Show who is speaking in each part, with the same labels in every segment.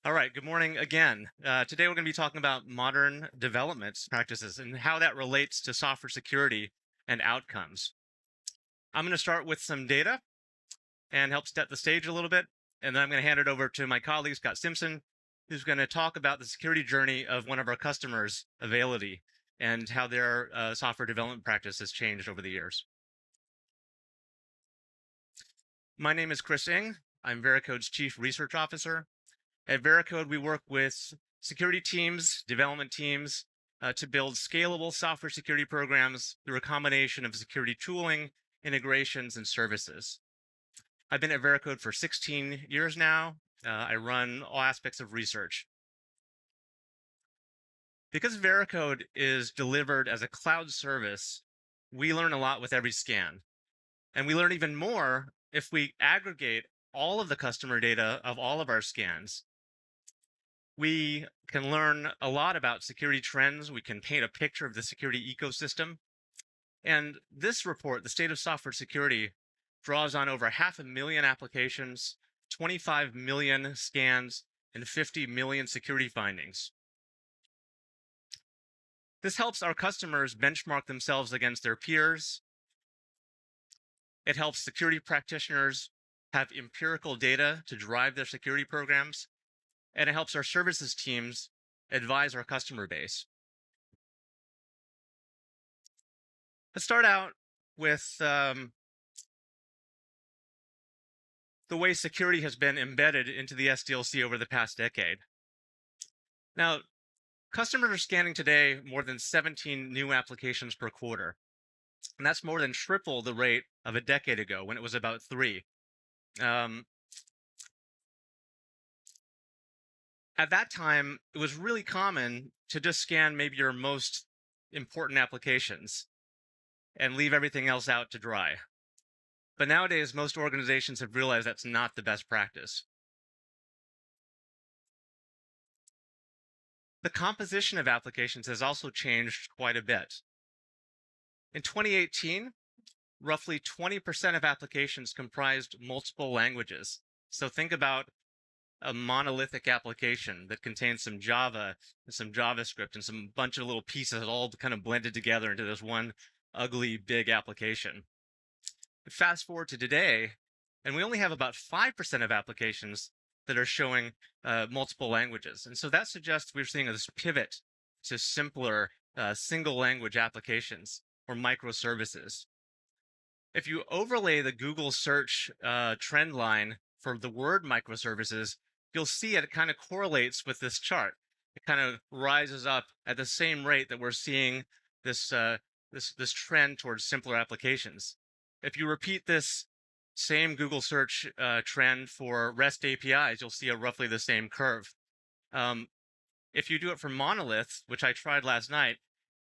Speaker 1: All right, good morning again. Today we're going to be talking about modern development practices and how that relates to software security and outcomes. I'm going to start with some data and help set the stage a little bit, and then I'm going to hand it over to my colleague, Scott Simpson, who's going to talk about the security journey of one of our customers, Availity, and how their software development practice has changed over the years. My name is Chris Ng. I'm Vericode's Chief Research Officer. At Vericode, we work with security teams, development teams, to build scalable software security programs through a combination of security tooling, integrations, and services. I've been at Vericode for 16 years now. I run all aspects of research. Because Vericode is delivered as a cloud service, we learn a lot with every scan. And we learn even more if we aggregate all of the customer data of all of our scans. We can learn a lot about security trends. We can paint a picture of the security ecosystem. And this report, the State of Software Security, draws on over 500,000 applications, 25 million scans, and 50 million security findings. This helps our customers benchmark themselves against their peers. It helps security practitioners have empirical data to drive their security programs. And it helps our services teams advise our customer base. Let's start out with the way security has been embedded into the SDLC over the past decade. Now, customers are scanning today more than 17 new applications per quarter. And that's more than triple the rate of a decade ago when it was about 3. At that time, it was really common to just scan maybe your most important applications and leave everything else out to dry. But nowadays, most organizations have realized that's not the best practice. The composition of applications has also changed quite a bit. In 2018, roughly 20% of applications comprised multiple languages. So think about a monolithic application that contains some Java and some JavaScript and some bunch of little pieces all kind of blended together into this one ugly big application. Fast forward to today, and we only have about 5% of applications that are showing multiple languages. And so that suggests we're seeing this pivot to simpler single language applications or microservices. If you overlay the Google search trend line for the word microservices, you'll see it kind of correlates with this chart. It kind of rises up at the same rate that we're seeing this trend towards simpler applications. If you repeat this same Google search trend for REST APIs, you'll see roughly the same curve. If you do it for monoliths, which I tried last night,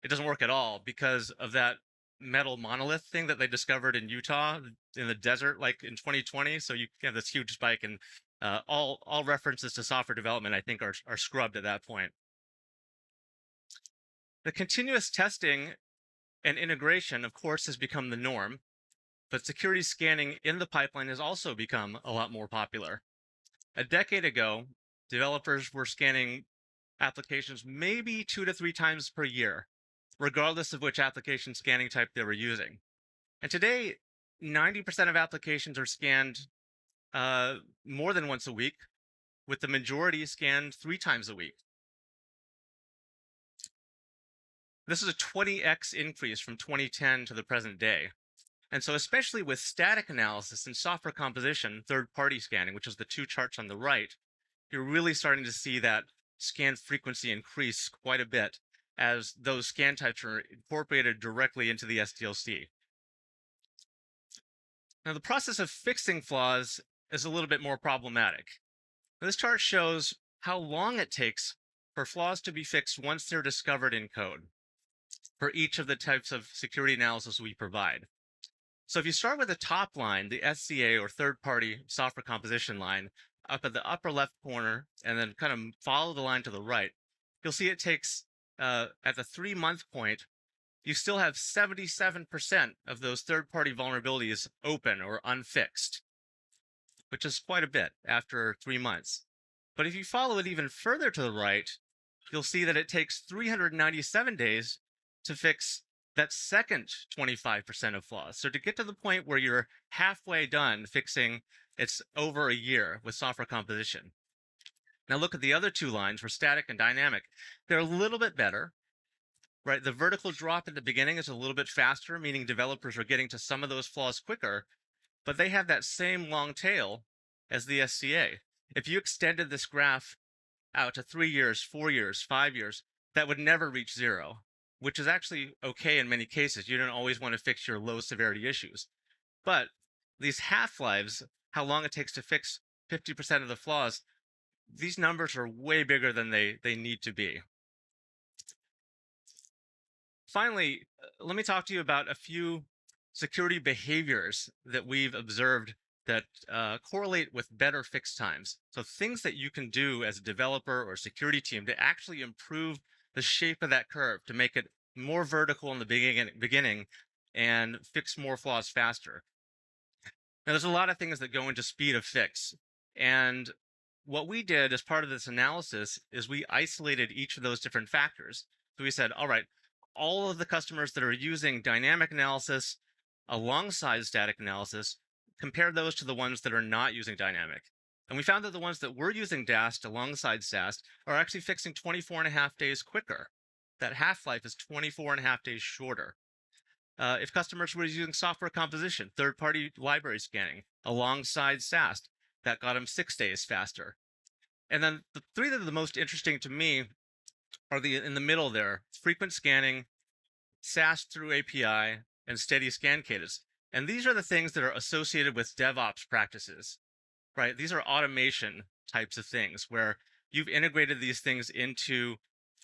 Speaker 1: it doesn't work at all because of that metal monolith thing that they discovered in Utah in the desert, like in 2020. So you have this huge spike, and all references to software development, I think, are scrubbed at that point. The continuous testing and integration, of course, has become the norm, but security scanning in the pipeline has also become a lot more popular. A decade ago, developers were scanning applications maybe 2 to 3 times per year, regardless of which application scanning type they were using. And today, 90% of applications are scanned more than once a week, with the majority scanned 3 times a week. This is a 20x increase from 2010 to the present day. And so especially with static analysis and software composition, third-party scanning, which is the 2 charts on the right, you're really starting to see that scan frequency increase quite a bit as those scan types are incorporated directly into the SDLC. Now, the process of fixing flaws is a little bit more problematic. Now, this chart shows how long it takes for flaws to be fixed once they're discovered in code for each of the types of security analysis we provide. So if you start with the top line, the SCA or third-party software composition line, up at the upper left corner, and then kind of follow the line to the right, you'll see it takes, at the 3-month point, you still have 77% of those third-party vulnerabilities open or unfixed, which is quite a bit after 3 months. But if you follow it even further to the right, you'll see that it takes 397 days to fix that second 25% of flaws. So to get to the point where you're halfway done fixing, it's over a year with software composition. Now look at the other two lines for static and dynamic. They're a little bit better, right? The vertical drop at the beginning is a little bit faster, meaning developers are getting to some of those flaws quicker, but they have that same long tail as the SCA. If you extended this graph out to 3 years, 4 years, 5 years, that would never reach zero, which is actually okay in many cases. You don't always want to fix your low severity issues. But these half-lives, how long it takes to fix 50% of the flaws, these numbers are way bigger than they need to be. Finally, let me talk to you about a few security behaviors that we've observed that correlate with better fix times. So things that you can do as a developer or security team to actually improve the shape of that curve, to make it more vertical in the beginning and fix more flaws faster. Now, there's a lot of things that go into speed of fix. And what we did as part of this analysis is we isolated each of those different factors. So we said, all right, all of the customers that are using dynamic analysis alongside static analysis, compare those to the ones that are not using dynamic. And we found that the ones that were using DAST alongside SAST are actually fixing 24.5 days quicker. That half-life is 24.5 days shorter. If customers were using software composition, third-party library scanning alongside SAST, that got them 6 days faster. And then the three that are the most interesting to me are in the middle there: frequent scanning, SAST through API, and steady scan cadence. And these are the things that are associated with DevOps practices, right? These are automation types of things where you've integrated these things into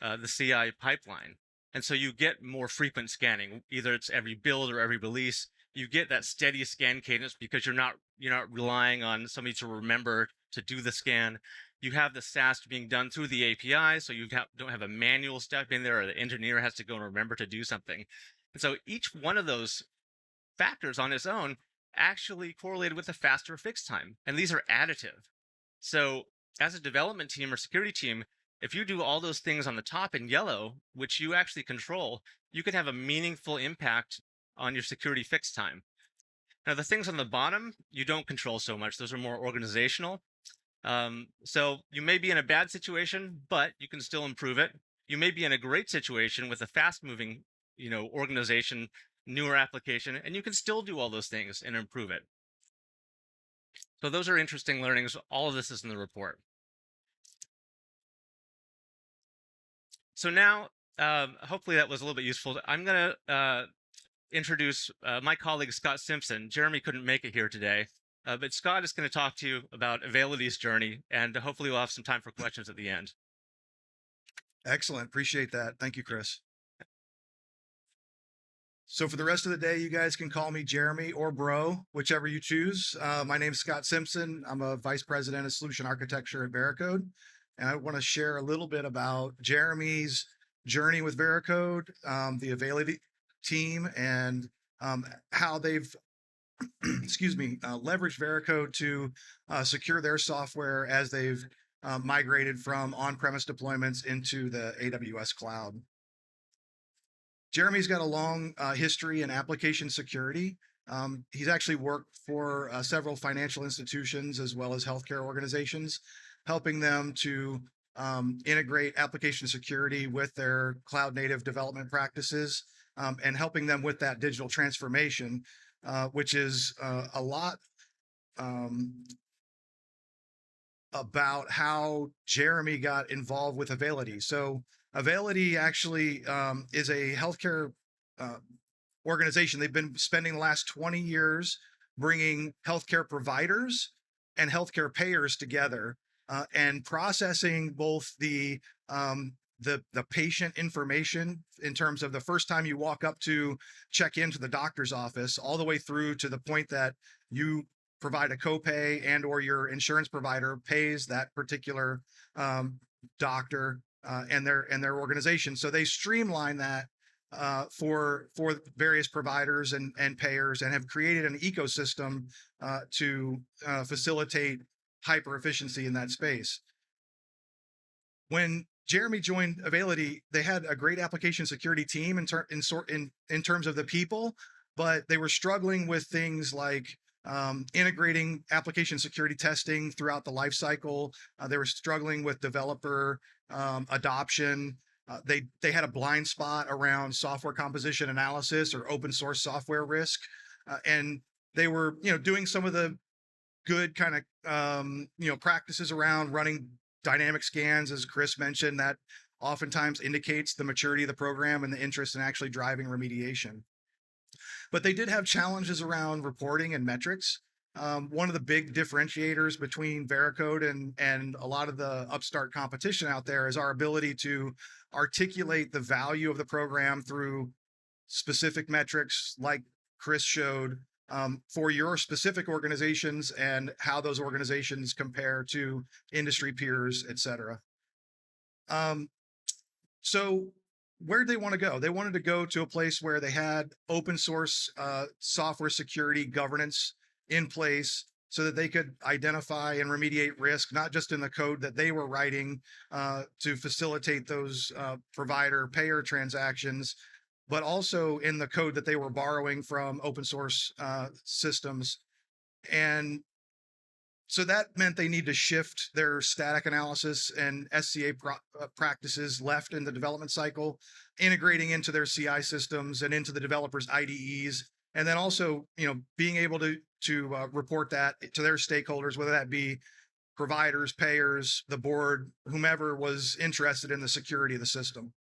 Speaker 1: the CI pipeline. And so you get more frequent scanning, either it's every build or every release. You get that steady scan cadence because you're not relying on somebody to remember to do the scan. You have the SAST being done through the API, so you don't have a manual step in there, or the engineer has to go and remember to do something. And so each one of those factors on its own actually correlated with a faster fix time. And these are additive. So as a development team or security team, if you do all those things on the top in yellow, which you actually control, you could have a meaningful impact on your security fix time. Now, the things on the bottom, you don't control so much. Those are more organizational. So you may be in a bad situation, but you can still improve it. You may be in a great situation with a fast-moving, organization, newer application, and you can still do all those things and improve it. So those are interesting learnings. All of this is in the report. So now, hopefully that was a little bit useful. I'm going to introduce my colleague, Scott Simpson. Jeremy couldn't make it here today, but Scott is going to talk to you about Availity's journey, and hopefully we'll have some time for questions at the end.
Speaker 2: Excellent. Appreciate that. Thank you, Chris. So for the rest of the day, you guys can call me Jeremy or Bro, whichever you choose. My name is Scott Simpson. I'm a Vice President of Solution Architecture at Veracode. And I want to share a little bit about Jeremy's journey with Veracode, the Availity team, and how they've, leveraged Veracode to secure their software as they've migrated from on-premise deployments into the AWS cloud. Jeremy's got a long history in application security. He's actually worked for several financial institutions as well as healthcare organizations, helping them to integrate application security with their cloud native development practices, and helping them with that digital transformation, which is a lot about how Jeremy got involved with Availity. So Availity actually is a healthcare organization. They've been spending the last 20 years bringing healthcare providers and healthcare payers together and processing both the patient information in terms of the first time you walk up to check into the doctor's office, all the way through to the point that you provide a copay and or your insurance provider pays that particular doctor and their organization. So they streamline that for various providers and payers, and have created an ecosystem to facilitate hyper efficiency in that space. When Jeremy joined Availity, they had a great application security team in terms of the people, but they were struggling with things like integrating application security testing throughout the life cycle. They were struggling with developer adoption. They had a blind spot around software composition analysis or open source software risk, and they were doing some of the good kind of practices around running dynamic scans, as Chris mentioned, that oftentimes indicates the maturity of the program and the interest in actually driving remediation. But they did have challenges around reporting and metrics. One of the big differentiators between Veracode and a lot of the upstart competition out there is our ability to articulate the value of the program through specific metrics like Chris showed, for your specific organizations and how those organizations compare to industry peers, et cetera. So where'd they want to go? They wanted to go to a place where they had open source software security governance in place so that they could identify and remediate risk, not just in the code that they were writing to facilitate those provider payer transactions, but also in the code that they were borrowing from open source systems. And so that meant they need to shift their static analysis and SCA practices left in the development cycle, integrating into their CI systems and into the developers' IDEs, and then also, being able to report that to their stakeholders, whether that be providers, payers, the board, whomever was interested in the security of the system.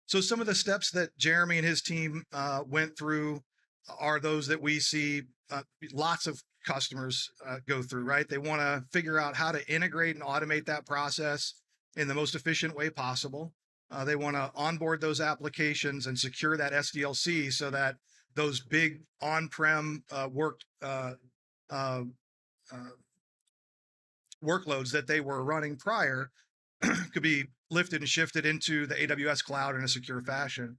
Speaker 2: So some of the steps that Jeremy and his team went through are those that we see lots of customers go through, right? They want to figure out how to integrate and automate that process in the most efficient way possible. They want to onboard those applications and secure that SDLC so that those big on-prem workloads that they were running prior could be lifted and shifted into the AWS cloud in a secure fashion.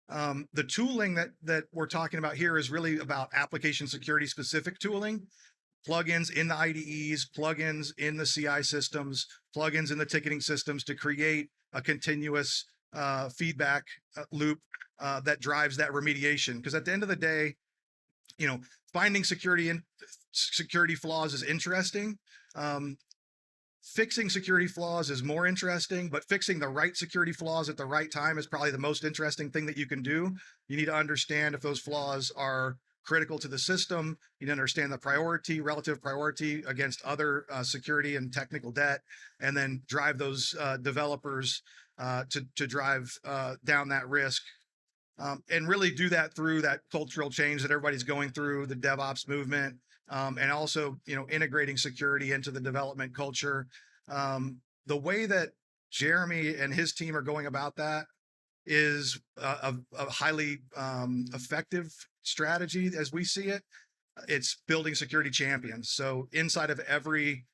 Speaker 2: The tooling that we're talking about here is really about application security specific tooling, plugins in the IDEs, plugins in the CI systems, plugins in the ticketing systems to create a continuous feedback loop that drives that remediation. Because at the end of the day, finding security flaws is interesting. Fixing security flaws is more interesting, but fixing the right security flaws at the right time is probably the most interesting thing that you can do. You need to understand if those flaws are critical to the system. You need to understand the relative priority against other security and technical debt, and then drive those developers to drive down that risk. And really do that through that cultural change that everybody's going through, the DevOps movement, and also, integrating security into the development culture. The way that Jeremy and his team are going about that is a highly effective strategy as we see it. It's building security champions. So inside of every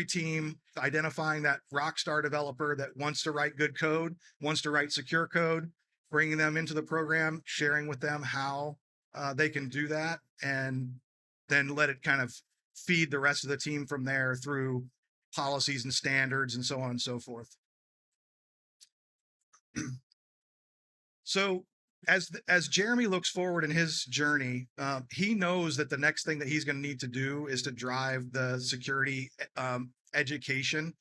Speaker 2: team, identifying that rock star developer that wants to write good code, wants to write secure code, bringing them into the program, sharing with them how they can do that, and then let it kind of feed the rest of the team from there through policies and standards and so on and so forth. So as Jeremy looks forward in his journey, he knows that the next thing that he's going to need to do is to drive the security education,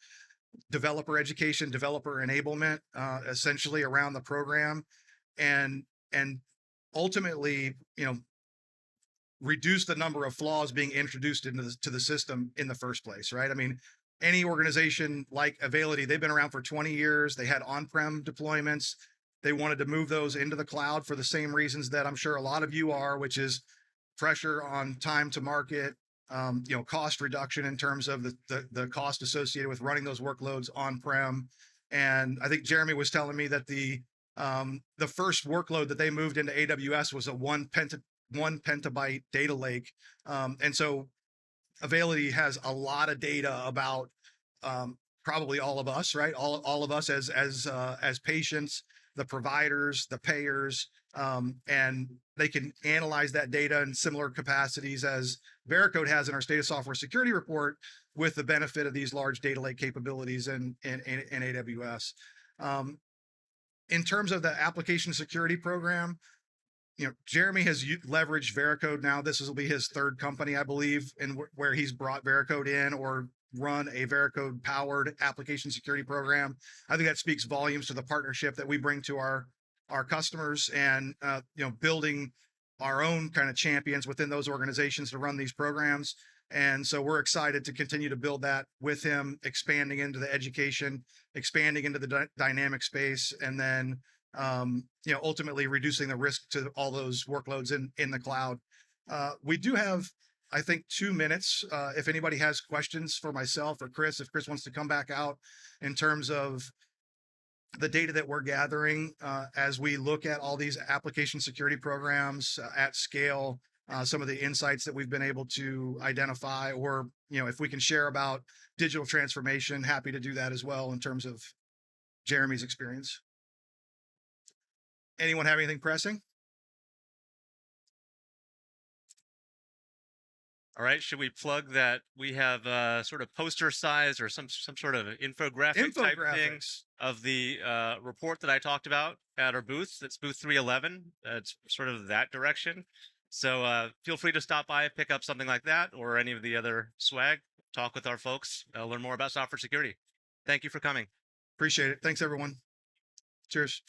Speaker 2: developer enablement, essentially around the program, and ultimately, reduce the number of flaws being introduced into the system in the first place, right? I mean, any organization like Availity, they've been around for 20 years. They had on-prem deployments. They wanted to move those into the cloud for the same reasons that I'm sure a lot of you are, which is pressure on time to market, cost reduction in terms of the cost associated with running those workloads on-prem. And I think Jeremy was telling me that the first workload that they moved into AWS was a one petabyte data lake. And so Availity has a lot of data about probably all of us, right? All of us as patients the providers, the payers, and they can analyze that data in similar capacities as Veracode has in our State of Software Security report, with the benefit of these large data lake capabilities in AWS. In terms of the application security program, Jeremy has leveraged Veracode now. This will be his third company, I believe, and where he's brought Veracode in or run a Veracode powered application security program. I think that speaks volumes to the partnership that we bring to our customers, and building our own kind of champions within those organizations to run these programs. And so we're excited to continue to build that with him, expanding into the education, expanding into the dynamic space, and then ultimately reducing the risk to all those workloads in the cloud. We do have, I think, 2 minutes. If anybody has questions for myself or Chris, if Chris wants to come back out in terms of the data that we're gathering as we look at all these application security programs at scale, some of the insights that we've been able to identify, or if we can share about digital transformation, happy to do that as well in terms of Jeremy's experience. Anyone have anything pressing?
Speaker 1: All right, should we plug that we have sort of poster size or some sort of infographic type thing of the report that I talked about at our booth? That's booth 311. It's sort of that direction. So feel free to stop by, pick up something like that or any of the other swag, talk with our folks, learn more about software security. Thank you for coming.
Speaker 2: Appreciate it. Thanks, everyone. Cheers.